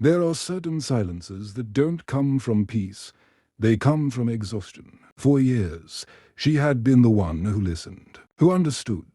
There are certain silences that don't come from peace, they come from exhaustion. For years, she had been the one who listened, who understood,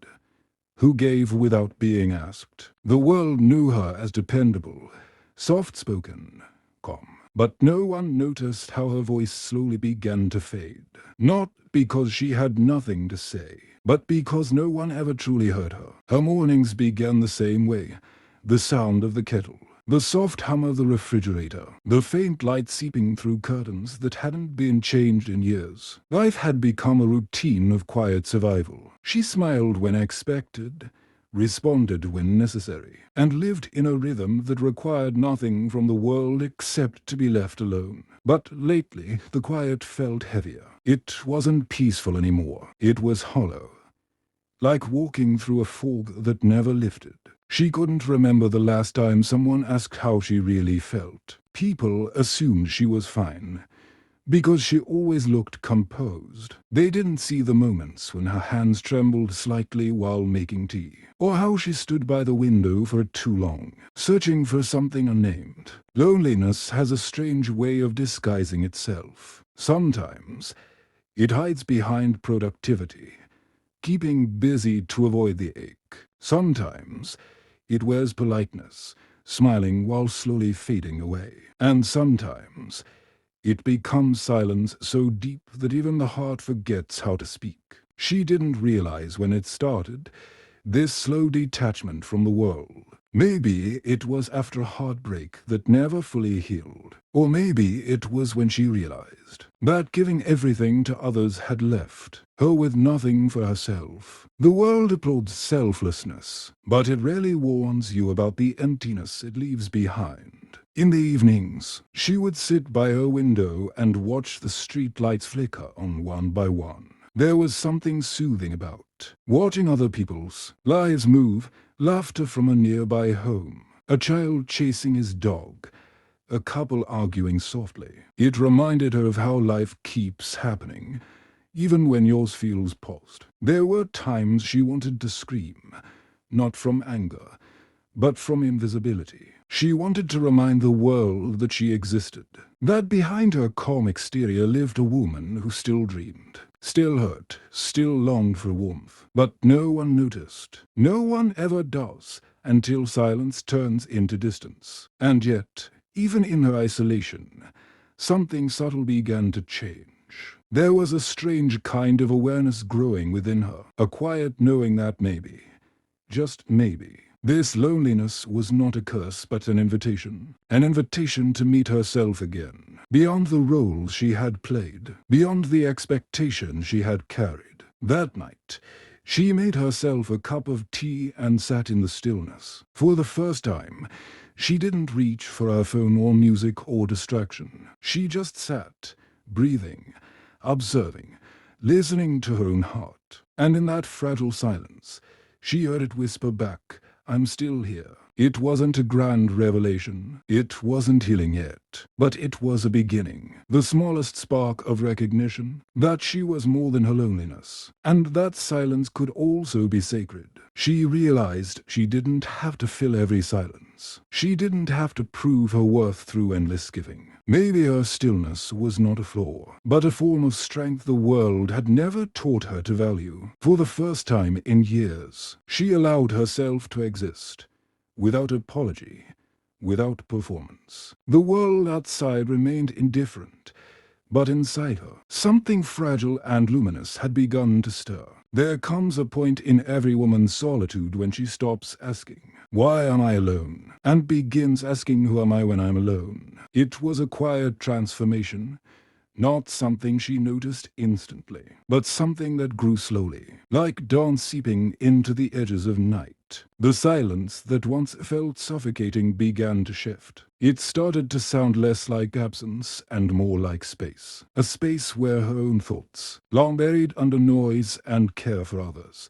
who gave without being asked. The world knew her as dependable, soft-spoken, calm. But no one noticed how her voice slowly began to fade. Not because she had nothing to say, but because no one ever truly heard her. Her mornings began the same way. The sound of the kettle, the soft hum of the refrigerator, the faint light seeping through curtains that hadn't been changed in years. Life had become a routine of quiet survival. She smiled when expected, responded when necessary, and lived in a rhythm that required nothing from the world except to be left alone. But lately, the quiet felt heavier. It wasn't peaceful anymore. It was hollow, like walking through a fog that never lifted. She couldn't remember the last time someone asked how she really felt. People assumed she was fine, because she always looked composed. They didn't see the moments when her hands trembled slightly while making tea, or how she stood by the window for too long, searching for something unnamed. Loneliness has a strange way of disguising itself. Sometimes it hides behind productivity, keeping busy to avoid the ache. Sometimes it wears politeness, smiling while slowly fading away. And sometimes it becomes silence so deep that even the heart forgets how to speak. She didn't realize when it started, this slow detachment from the world. Maybe it was after a heartbreak that never fully healed. Or maybe it was when she realized that giving everything to others had left her with nothing for herself. The world applauds selflessness, but it rarely warns you about the emptiness it leaves behind. In the evenings, she would sit by her window and watch the street lights flicker on one by one. There was something soothing about watching other people's lives move, laughter from a nearby home, a child chasing his dog, a couple arguing softly. It reminded her of how life keeps happening, even when yours feels paused. There were times she wanted to scream, not from anger, but from invisibility. She wanted to remind the world that she existed, that behind her calm exterior lived a woman who still dreamed, still hurt, still longed for warmth. But no one noticed. No one ever does, until silence turns into distance. And yet, even in her isolation, something subtle began to change. There was a strange kind of awareness growing within her, a quiet knowing that maybe, just maybe, this loneliness was not a curse but an invitation to meet herself again, beyond the roles she had played, beyond the expectation she had carried. That night, she made herself a cup of tea and sat in the stillness. For the first time, she didn't reach for her phone or music or distraction. She just sat, breathing, observing, listening to her own heart. And in that fragile silence, she heard it whisper back, "I'm still here." It wasn't a grand revelation. It wasn't healing yet. But it was a beginning. The smallest spark of recognition that she was more than her loneliness. And that silence could also be sacred. She realized she didn't have to fill every silence. She didn't have to prove her worth through endless giving. Maybe her stillness was not a flaw, but a form of strength the world had never taught her to value. For the first time in years, she allowed herself to exist, without apology, without performance. The world outside remained indifferent, but inside her, something fragile and luminous had begun to stir. There comes a point in every woman's solitude when she stops asking, "Why am I alone?" and begins asking, "Who am I when I'm alone?" It was a quiet transformation, not something she noticed instantly, but something that grew slowly, like dawn seeping into the edges of night. The silence that once felt suffocating began to shift. It started to sound less like absence and more like space. A space where her own thoughts, long buried under noise and care for others,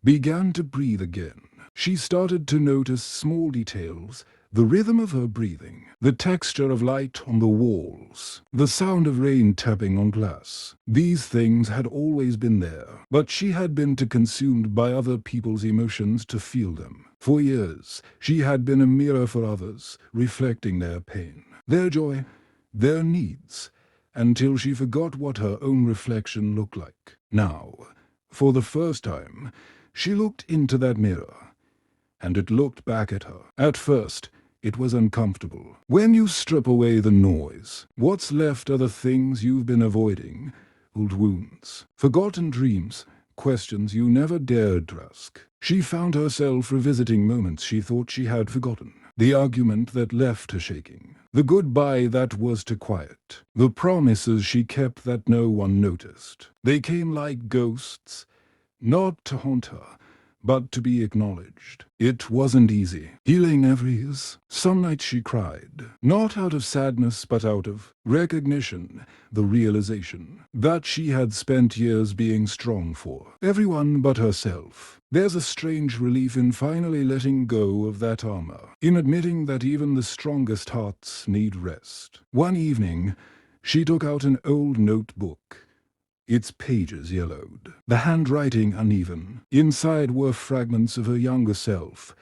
began to breathe again. She started to notice small details, The rhythm of her breathing, the texture of light on the walls, the sound of rain tapping on glass. These things had always been there, but she had been too consumed by other people's emotions to feel them. For years, she had been a mirror for others, reflecting their pain, their joy, their needs, until she forgot what her own reflection looked like. Now, for the first time, she looked into that mirror, and it looked back at her. At first, it was uncomfortable. When you strip away the noise, what's left are the things you've been avoiding, old wounds, forgotten dreams, questions you never dared to ask. She found herself revisiting moments she thought she had forgotten. The argument that left her shaking, the goodbye that was too quiet, the promises she kept that no one noticed. They came like ghosts, not to haunt her, but to be acknowledged. It wasn't easy. Healing everys. Some nights she cried, not out of sadness but out of recognition, the realization that she had spent years being strong for everyone but herself. There's a strange relief in finally letting go of that armor, in admitting that even the strongest hearts need rest. One evening, she took out an old notebook, its pages yellowed, the handwriting uneven. Inside were fragments of her younger self,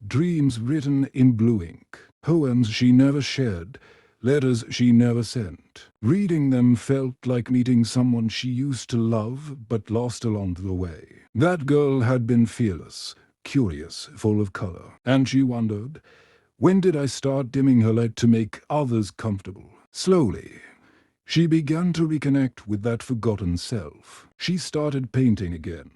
dreams written in blue ink, poems she never shared, letters she never sent. Reading them felt like meeting someone she used to love but lost along the way. That girl had been fearless, curious, full of color, and she wondered, when did I start dimming her light to make others comfortable? Slowly, she began to reconnect with that forgotten self. She started painting again,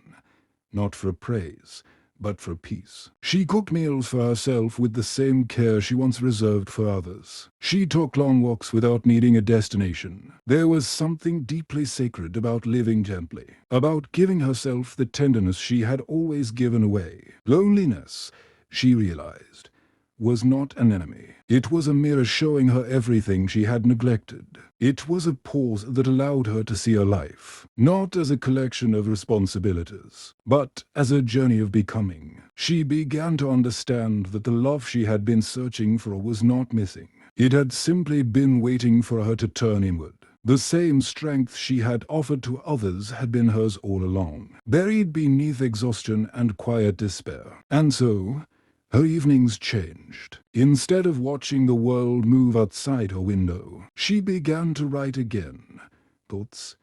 not for praise, but for peace. She cooked meals for herself with the same care she once reserved for others. She took long walks without needing a destination. There was something deeply sacred about living gently, about giving herself the tenderness she had always given away. Loneliness, she realized, was not an enemy. It was a mirror showing her everything she had neglected. It was a pause that allowed her to see her life, not as a collection of responsibilities, but as a journey of becoming. She began to understand that the love she had been searching for was not missing. It had simply been waiting for her to turn inward. The same strength she had offered to others had been hers all along, buried beneath exhaustion and quiet despair. And so, her evenings changed. Instead of watching the world move outside her window, she began to write again. Thoughts,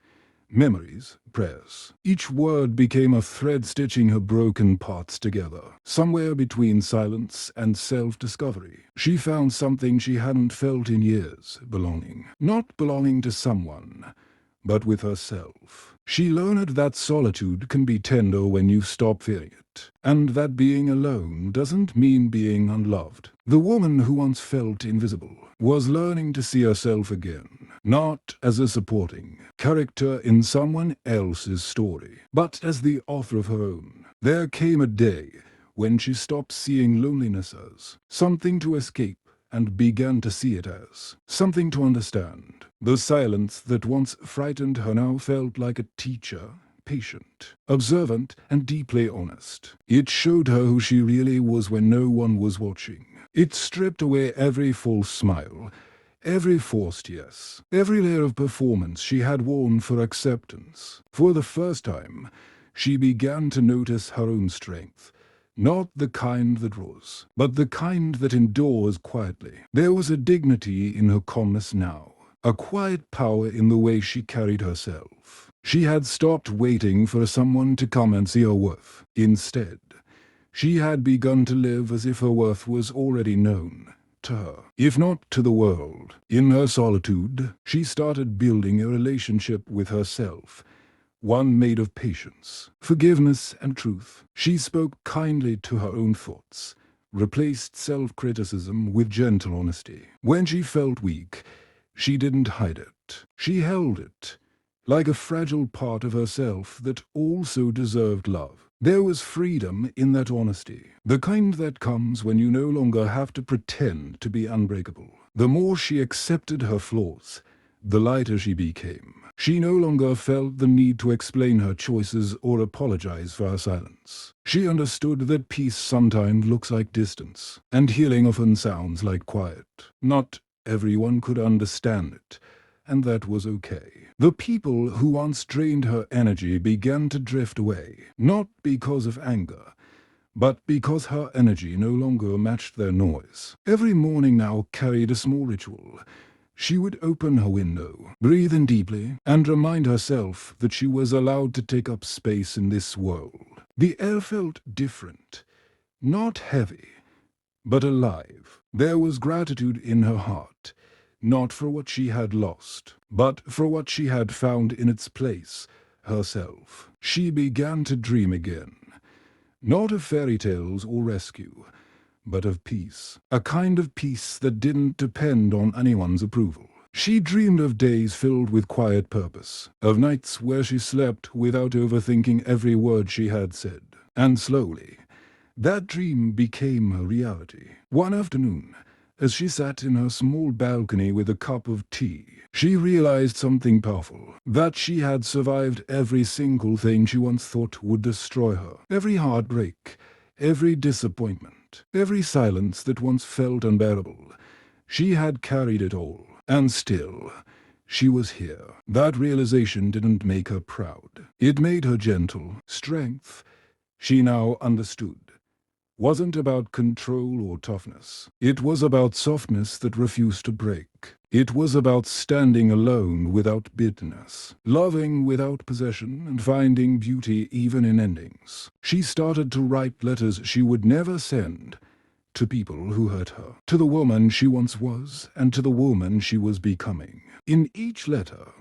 memories, prayers. Each word became a thread stitching her broken parts together. Somewhere between silence and self-discovery, she found something she hadn't felt in years, belonging. Not belonging to someone, but with herself. She learned that solitude can be tender when you stop fearing it, and that being alone doesn't mean being unloved. The woman who once felt invisible was learning to see herself again, not as a supporting character in someone else's story, but as the author of her own. There came a day when she stopped seeing loneliness as something to escape and began to see it as something to understand. The silence that once frightened her now felt like a teacher, patient, observant, and deeply honest. It showed her who she really was when no one was watching. It stripped away every false smile, every forced yes, every layer of performance she had worn for acceptance. For the first time, she began to notice her own strength. Not the kind that rose, but the kind that endures quietly. There was a dignity in her calmness now, a quiet power in the way she carried herself. She had stopped waiting for someone to come and see her worth. Instead, she had begun to live as if her worth was already known to her, if not to the world. In her solitude, she started building a relationship with herself, one made of patience, forgiveness, and truth. She spoke kindly to her own thoughts, replaced self-criticism with gentle honesty. When she felt weak, she didn't hide it. She held it, like a fragile part of herself that also deserved love. There was freedom in that honesty, the kind that comes when you no longer have to pretend to be unbreakable. The more she accepted her flaws, the lighter she became. She no longer felt the need to explain her choices or apologize for her silence. She understood that peace sometimes looks like distance, and healing often sounds like quiet. Not everyone could understand it, and that was okay. The people who once drained her energy began to drift away, not because of anger, but because her energy no longer matched their noise. Every morning now carried a small ritual. She would open her window, breathe in deeply, and remind herself that she was allowed to take up space in this world. The air felt different, not heavy, but alive. There was gratitude in her heart, not for what she had lost, but for what she had found in its place, herself. She began to dream again. Not of fairy tales or rescue, but of peace. A kind of peace that didn't depend on anyone's approval. She dreamed of days filled with quiet purpose, of nights where she slept without overthinking every word she had said. And slowly, that dream became a reality. One afternoon, as she sat in her small balcony with a cup of tea, she realized something powerful, that she had survived every single thing she once thought would destroy her. Every heartbreak, every disappointment, every silence that once felt unbearable. She had carried it all, and still, she was here. That realization didn't make her proud. It made her gentle. Strength, she now understood, wasn't about control or toughness. It was about softness that refused to break. It was about standing alone without bitterness, loving without possession, and finding beauty even in endings. She started to write letters she would never send, to people who hurt her, to the woman she once was, and to the woman she was becoming. In each letter,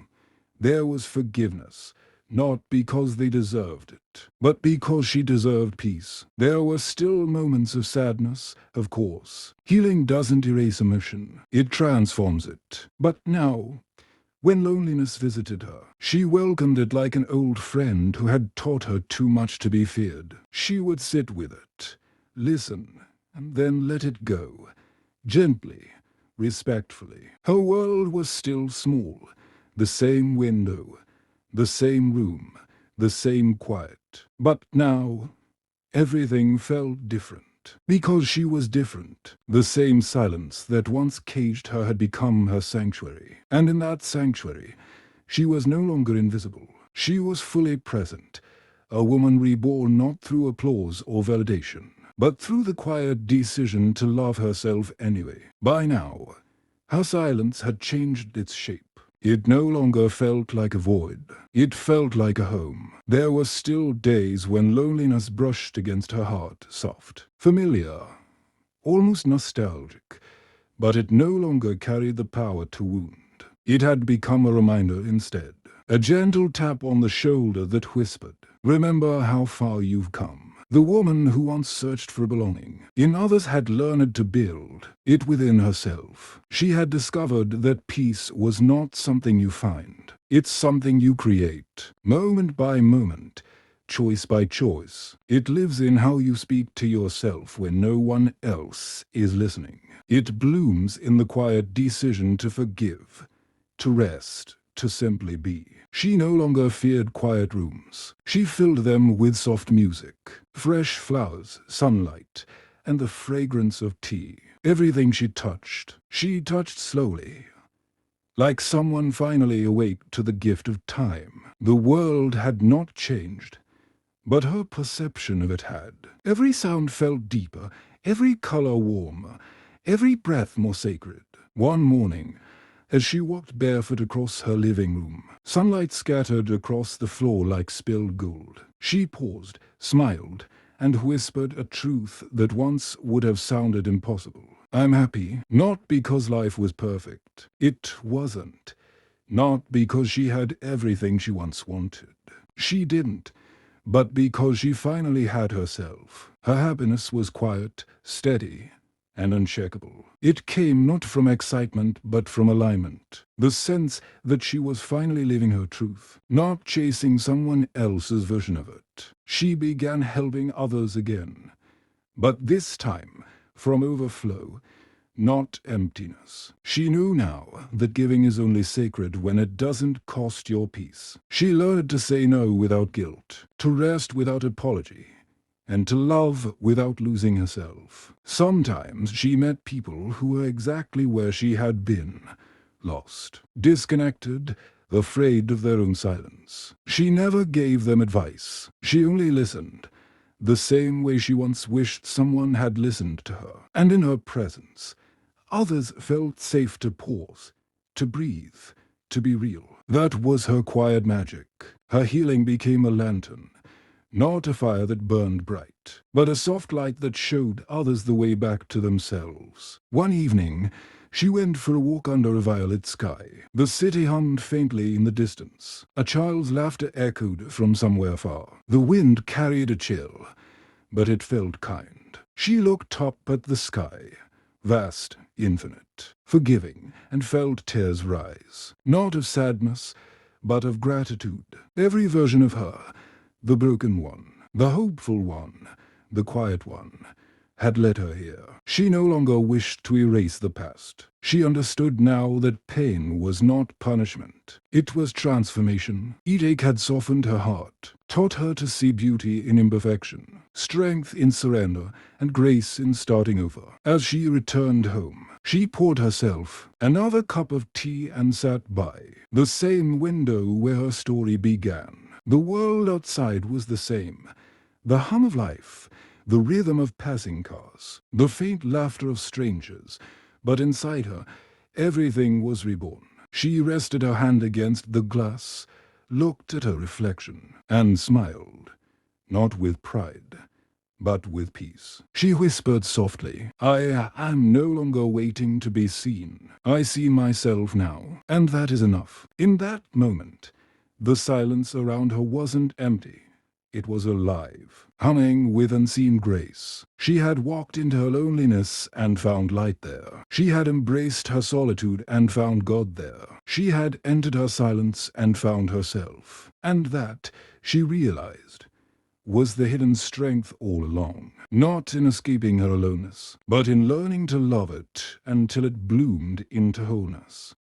there was forgiveness, not because they deserved it, but because she deserved peace. There were still moments of sadness, of course. Healing doesn't erase emotion, it transforms it. But now, when loneliness visited her, she welcomed it like an old friend who had taught her too much to be feared. She would sit with it, listen, and then let it go, gently, respectfully. Her world was still small, the same window, the same room, the same quiet. But now, everything felt different. Because she was different. The same silence that once caged her had become her sanctuary. And in that sanctuary, she was no longer invisible. She was fully present. A woman reborn not through applause or validation, but through the quiet decision to love herself anyway. By now, her silence had changed its shape. It no longer felt like a void. It felt like a home. There were still days when loneliness brushed against her heart, soft, familiar, almost nostalgic, but it no longer carried the power to wound. It had become a reminder instead, a gentle tap on the shoulder that whispered, "Remember how far you've come." The woman who once searched for belonging in others had learned to build it within herself. She had discovered that peace was not something you find. It's something you create, moment by moment, choice by choice. It lives in how you speak to yourself when no one else is listening. It blooms in the quiet decision to forgive, to rest, to simply be. She no longer feared quiet rooms. She filled them with soft music, fresh flowers, sunlight, and the fragrance of tea. Everything she touched slowly, like someone finally awake to the gift of time. The world had not changed, but her perception of it had. Every sound felt deeper, every color warmer, every breath more sacred. One morning, as she walked barefoot across her living room, sunlight scattered across the floor like spilled gold. She paused, smiled, and whispered a truth that once would have sounded impossible. "I'm happy, not because life was perfect. It wasn't. Not because she had everything she once wanted. She didn't. But because she finally had herself. Her happiness was quiet, steady, and unshakable. It came not from excitement, but from alignment. The sense that she was finally living her truth, not chasing someone else's version of it. She began helping others again. But this time, from overflow, not emptiness. She knew now that giving is only sacred when it doesn't cost your peace. She learned to say no without guilt, to rest without apology, and to love without losing herself. Sometimes she met people who were exactly where she had been, lost, disconnected, afraid of their own silence. She never gave them advice. She only listened, the same way she once wished someone had listened to her. And in her presence, others felt safe to pause, to breathe, to be real. That was her quiet magic. Her healing became a lantern, not a fire that burned bright, but a soft light that showed others the way back to themselves. One evening, she went for a walk under a violet sky. The city hummed faintly in the distance. A child's laughter echoed from somewhere far. The wind carried a chill, but it felt kind. She looked up at the sky, vast, infinite, forgiving, and felt tears rise. Not of sadness, but of gratitude. Every version of her, the broken one, the hopeful one, the quiet one, had led her here. She no longer wished to erase the past. She understood now that pain was not punishment. It was transformation. Each ache had softened her heart, taught her to see beauty in imperfection, strength in surrender, and grace in starting over. As she returned home, she poured herself another cup of tea and sat by the same window where her story began. The world outside was the same. The hum of life, the rhythm of passing cars, the faint laughter of strangers, but inside her, everything was reborn. She rested her hand against the glass, looked at her reflection, and smiled, not with pride, but with peace. She whispered softly, "I am no longer waiting to be seen. I see myself now, and that is enough." In that moment, the silence around her wasn't empty. It was alive, humming with unseen grace. She had walked into her loneliness and found light there. She had embraced her solitude and found God there. She had entered her silence and found herself. And that, she realized, was the hidden strength all along. Not in escaping her aloneness, but in learning to love it until it bloomed into wholeness.